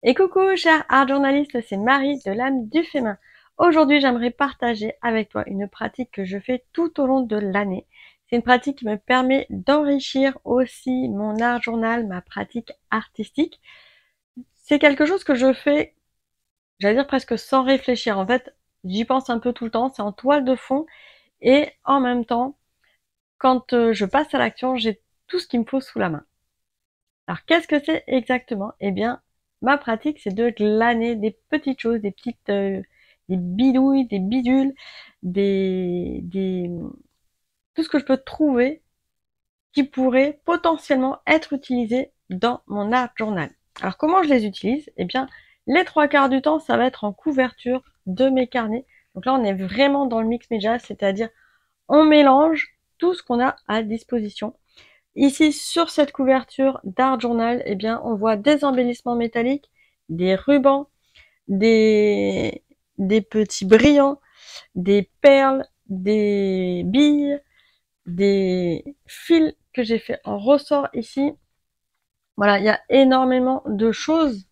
Et coucou, cher art journaliste, c'est Marie de l'âme du féminin. Aujourd'hui, j'aimerais partager avec toi une pratique que je fais tout au long de l'année. C'est une pratique qui me permet d'enrichir aussi mon art journal, ma pratique artistique. C'est quelque chose que je fais, j'allais dire presque sans réfléchir. En fait, j'y pense un peu tout le temps, c'est en toile de fond et en même temps, quand je passe à l'action, j'ai tout ce qu'il me faut sous la main. Alors, qu'est-ce que c'est exactement? Eh bien, ma pratique, c'est de glaner des petites choses, des bidouilles, des bidules, des, tout ce que je peux trouver qui pourrait potentiellement être utilisé dans mon art journal. Alors, comment je les utilise? Eh bien, les trois quarts du temps, ça va être en couverture de mes carnets. Donc là, on est vraiment dans le mix média, c'est-à-dire on mélange tout ce qu'on a à disposition. Ici, sur cette couverture d'Art Journal, eh bien, on voit des embellissements métalliques, des rubans, des, des petits brillants, des perles, des billes, des fils que j'ai fait en ressort ici. Voilà, il y a énormément de choses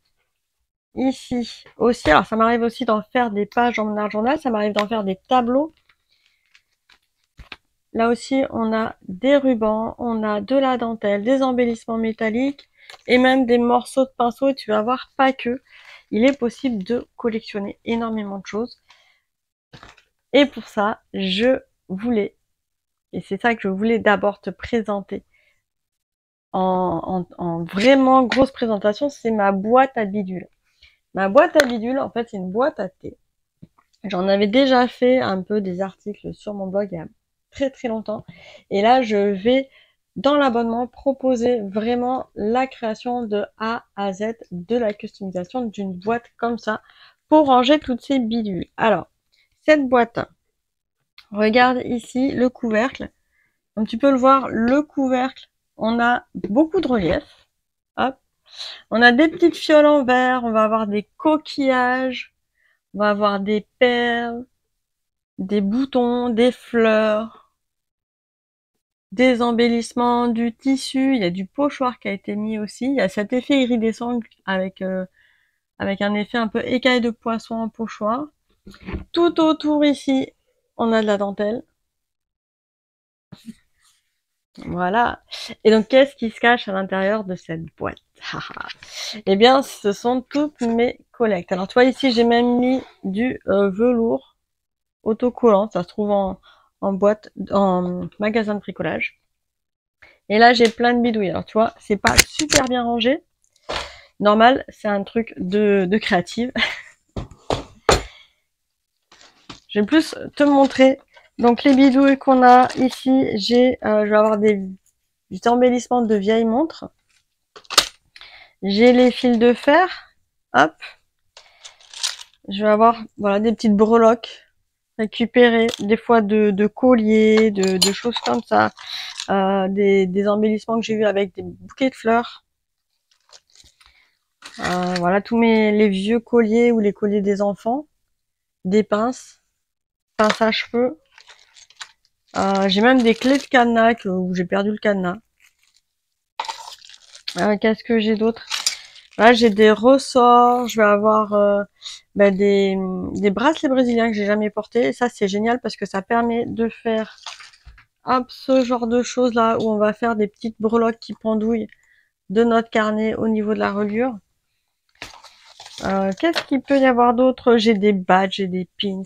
ici aussi. Alors, ça m'arrive aussi d'en faire des pages en Art Journal, ça m'arrive d'en faire des tableaux. Là aussi, on a des rubans, on a de la dentelle, des embellissements métalliques et même des morceaux de pinceau. Et tu vas voir, pas que. Il est possible de collectionner énormément de choses. Et pour ça, je voulais, et c'est ça que je voulais d'abord te présenter en vraiment grosse présentation, c'est ma boîte à bidules. Ma boîte à bidules, en fait, c'est une boîte à thé. J'en avais déjà fait un peu des articles sur mon blog il y a très très longtemps. Et là, je vais dans l'abonnement proposer vraiment la création de A à Z de la customisation d'une boîte comme ça pour ranger toutes ces bidules. Alors, cette boîte, regarde ici le couvercle. Comme tu peux le voir, le couvercle, on a beaucoup de relief. Hop. On a des petites fioles en verre, on va avoir des coquillages, on va avoir des perles, des boutons, des fleurs, des embellissements, du tissu, il y a du pochoir qui a été mis aussi, il y a cet effet iridescent avec un effet un peu écaille de poisson en pochoir. Tout autour ici, on a de la dentelle. Voilà. Et donc, qu'est-ce qui se cache à l'intérieur de cette boîte? Eh bien, ce sont toutes mes collectes. Alors, tu vois, ici, j'ai même mis du velours autocollant. Ça se trouve en boîte, en magasin de bricolage. Et là, j'ai plein de bidouilles. Alors, tu vois, c'est pas super bien rangé. Normal, c'est un truc de créative. Je vais plus te montrer. Donc, les bidouilles qu'on a ici, je vais avoir des embellissements de vieilles montres. J'ai les fils de fer. Hop. Je vais avoir, voilà, des petites breloques récupérées, des fois de colliers, de choses comme ça. Des embellissements que j'ai vus avec des bouquets de fleurs. Voilà, les vieux colliers ou les colliers des enfants, des pinces à cheveux. J'ai même des clés de cadenas où j'ai perdu le cadenas. Qu'est-ce que j'ai d'autre? Là, j'ai des ressorts. Je vais avoir des bracelets brésiliens que j'ai jamais portés. Et ça, c'est génial parce que ça permet de faire hop, ce genre de choses là où on va faire des petites breloques qui pendouillent de notre carnet au niveau de la reliure. Qu'est-ce qu'il peut y avoir d'autre? J'ai des badges, j'ai des pins,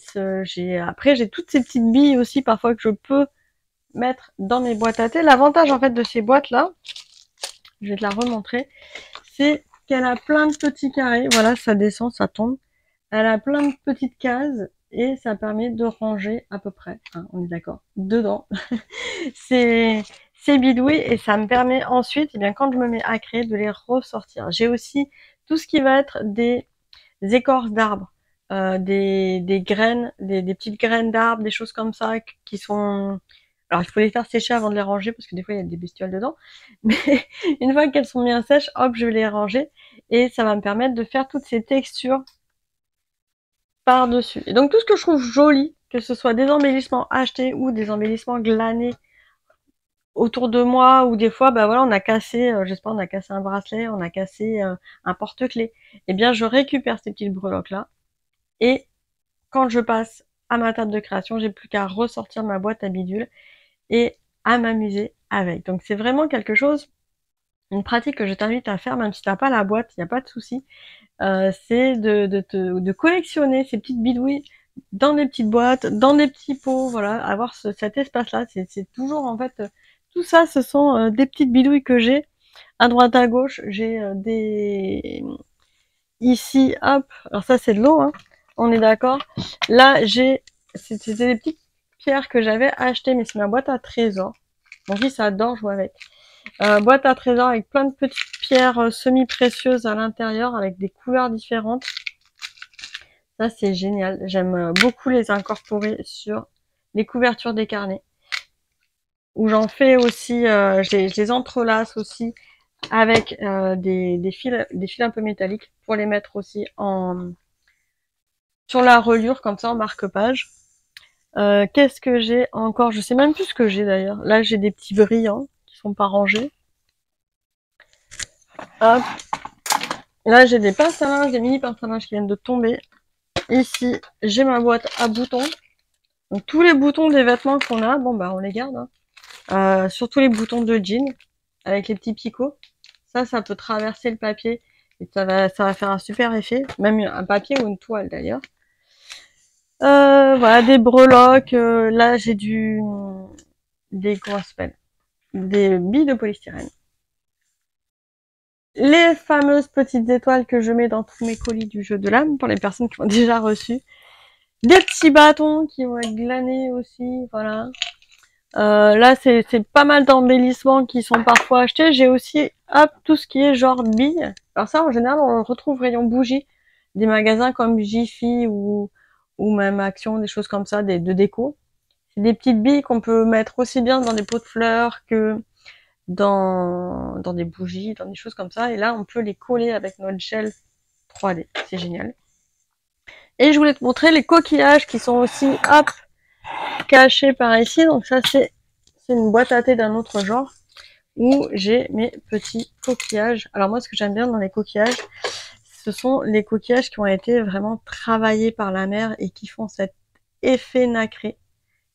après j'ai toutes ces petites billes aussi parfois que je peux mettre dans mes boîtes à thé. L'avantage en fait de ces boîtes là, je vais te la remontrer, c'est qu'elle a plein de petits carrés. Voilà, ça descend, ça tombe. Elle a plein de petites cases et ça permet de ranger à peu près, hein, on est d'accord, dedans ces, ces bidouilles et ça me permet ensuite, eh bien, quand je me mets à créer, de les ressortir. J'ai aussi tout ce qui va être des écorces d'arbres, des graines, des petites graines d'arbres, des choses comme ça qui sont... Alors, il faut les faire sécher avant de les ranger parce que des fois, il y a des bestioles dedans. Mais une fois qu'elles sont bien sèches, hop, je vais les ranger et ça va me permettre de faire toutes ces textures par-dessus. Et donc, tout ce que je trouve joli, que ce soit des embellissements achetés ou des embellissements glanés autour de moi, ou des fois, bah voilà, on a cassé, j'espère, on a cassé un bracelet, on a cassé un porte-clés. Eh bien, je récupère ces petites breloques-là, et quand je passe à ma table de création, j'ai plus qu'à ressortir ma boîte à bidules et à m'amuser avec. Donc c'est vraiment quelque chose, une pratique que je t'invite à faire, même si t'as pas la boîte, il n'y a pas de souci. C'est de collectionner ces petites bidouilles dans des petites boîtes, dans des petits pots, voilà, avoir cet espace-là. C'est toujours, en fait, tout ça, ce sont des petites bidouilles que j'ai à droite à gauche. J'ai des ici, hop, alors ça c'est de l'eau, hein, on est d'accord. Là c'était des petites pierres que j'avais achetées, mais c'est ma boîte à trésors. Mon fils adore jouer avec. Boîte à trésors avec plein de petites pierres semi-précieuses à l'intérieur, avec des couleurs différentes. Ça c'est génial, j'aime beaucoup les incorporer sur les couvertures des carnets. Où j'en fais aussi, je les entrelace aussi avec des fils un peu métalliques pour les mettre aussi sur la reliure, comme ça en marque-page. Qu'est-ce que j'ai encore? Je sais même plus ce que j'ai d'ailleurs. Là, j'ai des petits brillants qui sont pas rangés. Hop. Là, j'ai des pinces à linge, des mini pinces à linge qui viennent de tomber. Ici, j'ai ma boîte à boutons. Donc, tous les boutons des vêtements qu'on a, bon, bah, on les garde, hein. Surtout les boutons de jean, avec les petits picots. Ça peut traverser le papier et ça va faire un super effet. Même un papier ou une toile d'ailleurs. Voilà, des breloques. Là, j'ai comment ça s'appelle, des billes de polystyrène. Les fameuses petites étoiles que je mets dans tous mes colis du jeu de l'âme, pour les personnes qui ont déjà reçu. Des petits bâtons qui vont être glanés aussi, voilà. Là, c'est pas mal d'embellissements qui sont parfois achetés. J'ai aussi, hop, tout ce qui est genre billes. Alors ça, en général, on le retrouve rayon bougies. Des magasins comme Jiffy ou même Action, des choses comme ça, de déco. C'est des petites billes qu'on peut mettre aussi bien dans des pots de fleurs que dans des bougies, dans des choses comme ça. Et là, on peut les coller avec notre gel 3D. C'est génial. Et je voulais te montrer les coquillages qui sont aussi, hop, cachés par ici. Donc ça, c'est une boîte à thé d'un autre genre où j'ai mes petits coquillages. Alors moi, ce que j'aime bien dans les coquillages, ce sont les coquillages qui ont été vraiment travaillés par la mer et qui font cet effet nacré.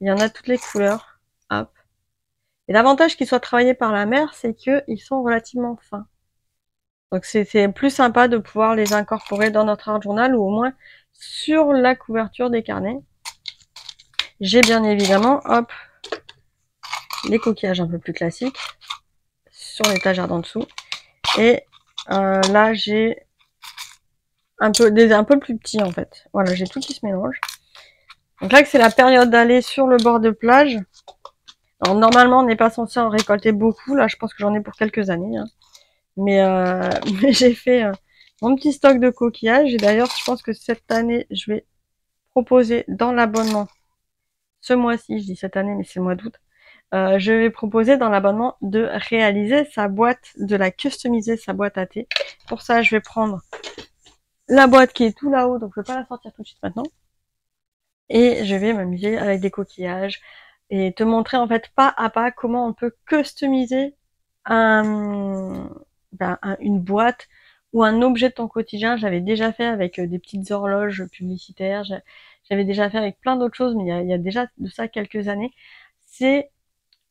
Il y en a toutes les couleurs. Hop. Et l'avantage qu'ils soient travaillés par la mer, c'est qu'ils sont relativement fins. Donc c'est plus sympa de pouvoir les incorporer dans notre art journal ou au moins sur la couverture des carnets. J'ai bien évidemment, hop, les coquillages un peu plus classiques sur l'étagère d'en dessous. Et là, j'ai un peu plus petits en fait. Voilà, j'ai tout qui se mélange. Donc là, c'est la période d'aller sur le bord de plage. Alors normalement, on n'est pas censé en récolter beaucoup. Là, je pense que j'en ai pour quelques années. Hein. Mais j'ai fait mon petit stock de coquillages. Et d'ailleurs, je pense que cette année, je vais proposer dans l'abonnement, ce mois-ci, je dis cette année, mais c'est le mois d'août, je vais proposer dans l'abonnement de réaliser sa boîte, de la customiser, sa boîte à thé. Pour ça, je vais prendre la boîte qui est tout là-haut, donc je vais pas la sortir tout de suite maintenant. Et je vais m'amuser avec des coquillages et te montrer en fait pas à pas comment on peut customiser une boîte ou un objet de ton quotidien. J'avais déjà fait avec des petites horloges publicitaires, j'avais déjà fait avec plein d'autres choses, mais il y a déjà de ça quelques années. C'est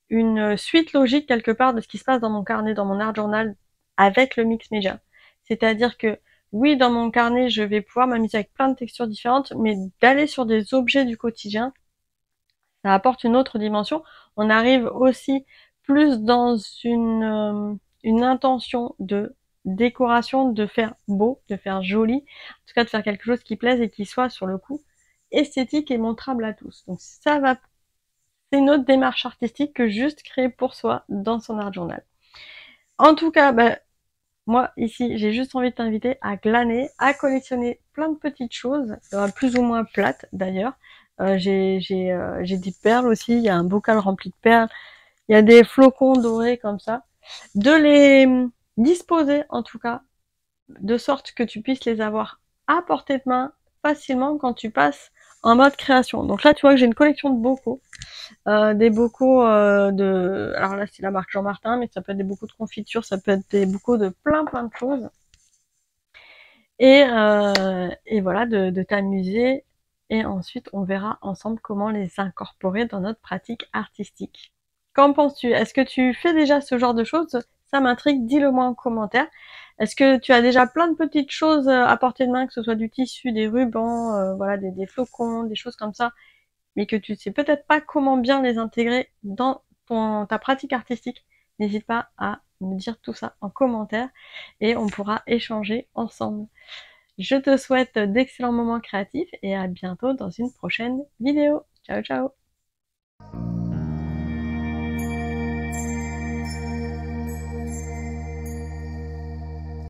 une suite logique quelque part de ce qui se passe dans mon carnet, dans mon art journal avec le mix média. C'est-à-dire que oui, dans mon carnet, je vais pouvoir m'amuser avec plein de textures différentes, mais d'aller sur des objets du quotidien, ça apporte une autre dimension. On arrive aussi plus dans une intention de décoration, de faire beau, de faire joli, en tout cas de faire quelque chose qui plaise et qui soit sur le coup esthétique et montrable à tous. Donc ça va, c'est une autre démarche artistique que juste créer pour soi dans son art journal. En tout cas, moi ici, j'ai juste envie de t'inviter à glaner, à collectionner plein de petites choses, plus ou moins plates d'ailleurs. J'ai des perles aussi, il y a un bocal rempli de perles, il y a des flocons dorés comme ça. De les disposer en tout cas, de sorte que tu puisses les avoir à portée de main facilement quand tu passes en mode création. Donc là, tu vois que j'ai une collection de bocaux. des bocaux alors là c'est la marque Jean Martin, mais ça peut être des bocaux de confiture, ça peut être des bocaux de plein de choses. Et voilà, de t'amuser. Et ensuite, on verra ensemble comment les incorporer dans notre pratique artistique. Qu'en penses-tu? Est-ce que tu fais déjà ce genre de choses? Ça m'intrigue, dis-le moi en commentaire. Est-ce que tu as déjà plein de petites choses à portée de main, que ce soit du tissu, des rubans, voilà, des flocons, des choses comme ça, mais que tu sais peut-être pas comment bien les intégrer dans ta pratique artistique? N'hésite pas à me dire tout ça en commentaire et on pourra échanger ensemble. Je te souhaite d'excellents moments créatifs et à bientôt dans une prochaine vidéo. Ciao ciao!